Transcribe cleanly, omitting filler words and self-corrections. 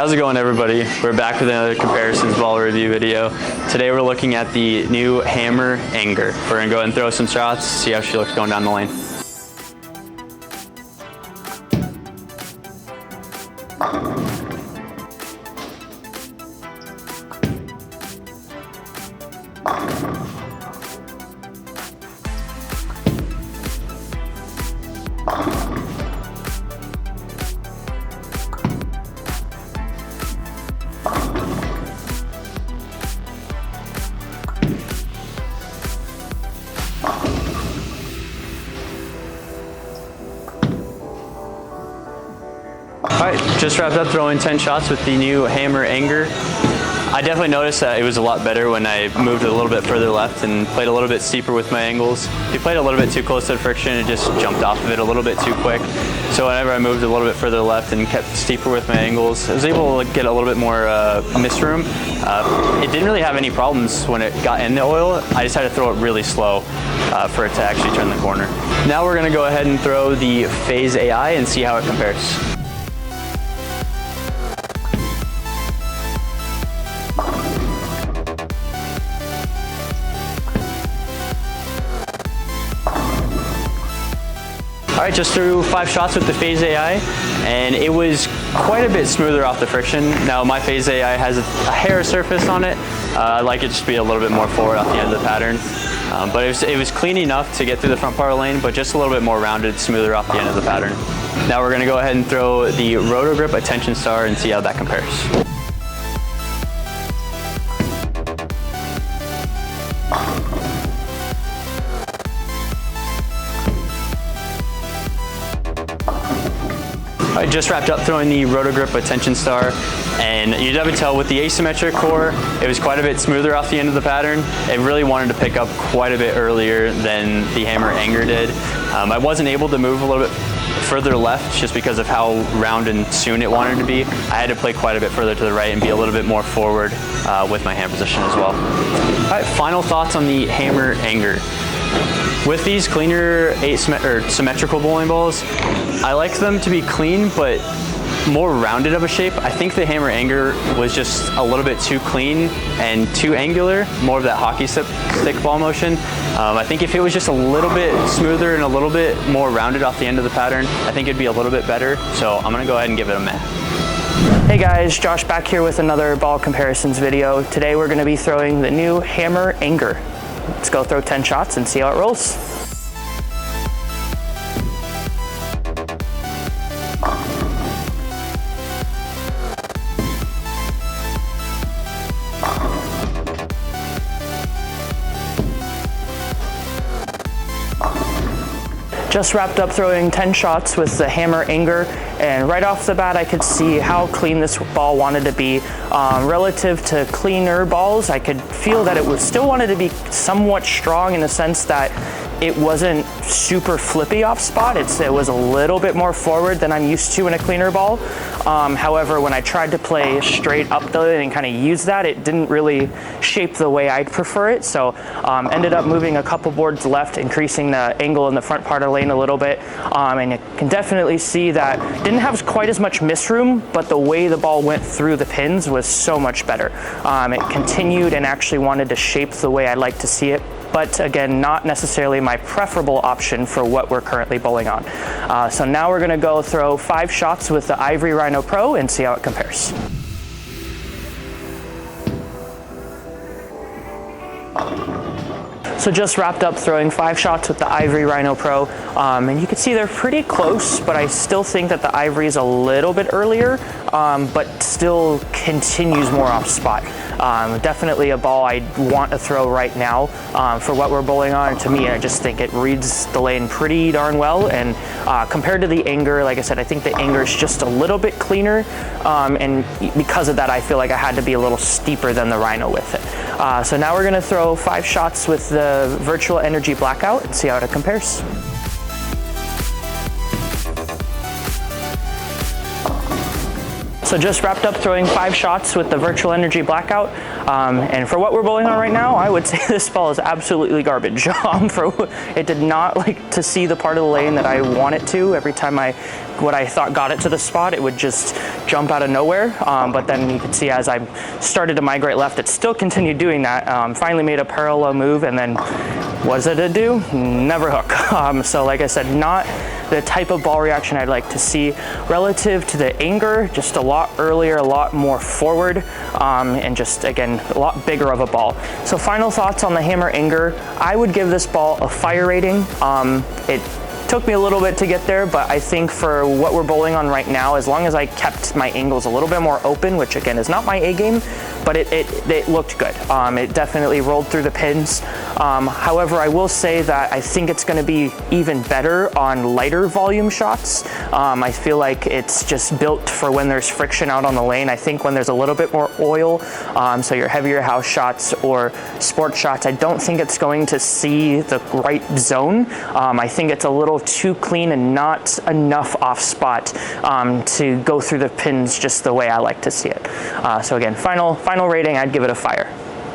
How's it going, everybody? We're back with another comparisons ball review video. Today we're looking at the new Hammer Anger. We're gonna go ahead and throw some shots, see how she looks going down the lane. Alright, just wrapped up throwing 10 shots with the new Hammer Anger. I definitely noticed that it was a lot better when I moved a little bit further left and played a little bit steeper with my angles. If you played a little bit too close to the friction, it just jumped off of it a little bit too quick. So whenever I moved a little bit further left and kept steeper with my angles, I was able to get a little bit more miss room. It didn't really have any problems when it got in the oil. I just had to throw it really slow for it to actually turn the corner. Now we're going to go ahead and throw the Phaze AI and see how it compares. All right, just threw 5 shots with the Phaze AI, and it was quite a bit smoother off the friction. Now my Phaze AI has a hair surface on it. I'd like it just to be a little bit more forward off the end of the pattern. But it was clean enough to get through the front part of the lane, but just a little bit more rounded, smoother off the end of the pattern. Now we're gonna go ahead and throw the Roto Grip Attention Star and see how that compares. I just wrapped up throwing the Roto Grip Attention Star, and you definitely tell with the asymmetric core, it was quite a bit smoother off the end of the pattern. It really wanted to pick up quite a bit earlier than the Hammer Anger did. I wasn't able to move a little bit further left just because of how round and soon it wanted to be. I had to play quite a bit further to the right and be a little bit more forward with my hand position as well. All right, final thoughts on the Hammer Anger. With these cleaner symmetrical bowling balls, I like them to be clean but more rounded of a shape. I think the Hammer Anger was just a little bit too clean and too angular, more of that hockey stick ball motion. I think if it was just a little bit smoother and a little bit more rounded off the end of the pattern, I think it'd be a little bit better. So I'm gonna go ahead and give it a meh. Hey guys, Josh back here with another ball comparisons video. Today we're gonna be throwing the new Hammer Anger. Let's go throw 10 shots and see how it rolls. Just wrapped up throwing 10 shots with the Hammer Anger, and right off the bat I could see how clean this ball wanted to be. Relative to cleaner balls, I could feel that it still wanted to be somewhat strong in the sense that it wasn't super flippy off spot. It was a little bit more forward than I'm used to in a cleaner ball. However, when I tried to play straight up the lane and kind of use that, it didn't really shape the way I'd prefer it. So ended up moving a couple boards left, increasing the angle in the front part of the lane a little bit. And you can definitely see that didn't have quite as much miss room, but the way the ball went through the pins was so much better. It continued and actually wanted to shape the way I'd like to see it. But again, not necessarily my preferable option for what we're currently bowling on. So now we're gonna go throw 5 shots with the Ivory Rhino Pro and see how it compares. So just wrapped up throwing 5 shots with the Ivory Rhino Pro, and you can see they're pretty close, but I still think that the Ivory is a little bit earlier, but still continues more off spot. Definitely a ball I want to throw right now for what we're bowling on. To me, I just think it reads the lane pretty darn well, and compared to the Anger, like I said, I think the Anger is just a little bit cleaner, and because of that, I feel like I had to be a little steeper than the Rhino with it. So now we're gonna throw 5 shots with the Virtual Energy Blackout and see how it compares. So just wrapped up throwing 5 shots with the virtual energy blackout. And for what we're bowling on right now, I would say this ball is absolutely garbage. It did not like to see the part of the lane that I want it to. Every time what I thought got it to the spot, it would just jump out of nowhere. But then you could see as I started to migrate left, it still continued doing that. Finally made a parallel move, and then what does it do? Never hook. So like I said, not the type of ball reaction I'd like to see. Relative to the anger, just a lot earlier, a lot more forward, and just again, a lot bigger of a ball. So final thoughts on the hammer anger, I would give this ball a fire rating. It took me a little bit to get there, but I think for what we're bowling on right now, as long as I kept my angles a little bit more open, which again is not my A game, but it looked good. It definitely rolled through the pins. However, I will say that I think it's going to be even better on lighter volume shots. I feel like it's just built for when there's friction out on the lane. I think when there's a little bit more oil, so your heavier house shots or sport shots, I don't think it's going to see the right zone. I think it's a little too clean and not enough off spot to go through the pins just the way I like to see it. So again, final rating, I'd give it a fire.